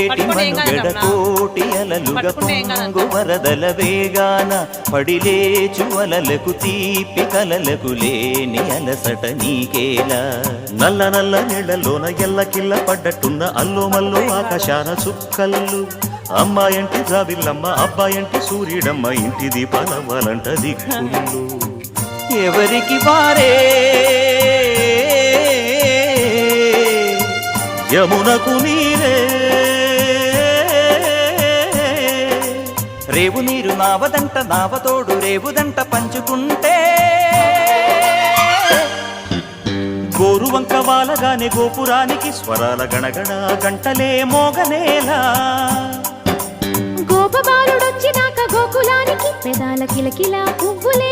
పొంగేటి మనుగడ కోటి అలలుగా పొంగు వరదల వేగాన పడిలేచు అలలకు తీపి కలలకు లేని అలసట నీకేలా నల్ల నల్ల నీళ్లలోన ఎల్లకిల్ల పడ్డట్టున్న అల్లో మల్లో ఆకాశాన చుక్కల్లు అమ్మాయంటి జాబిల్లమ్మ అబ్బాయంటి సూర్యుడమ్మ ఇంటి దీపాలవ్వాలంట దిక్కులు ఎవరికి వారే యమునకు నీరే రేవు నీరు నావదంట నావతోడు రేవుదంట పంచుకుంటే గోరువంక వాలగానే గోపురానికి స్వరాల గణగణ గంటలే మోగనేలా గోపబాలుడొచ్చినాక గోకులానికి పెదాల కిలకిలా పువ్వులే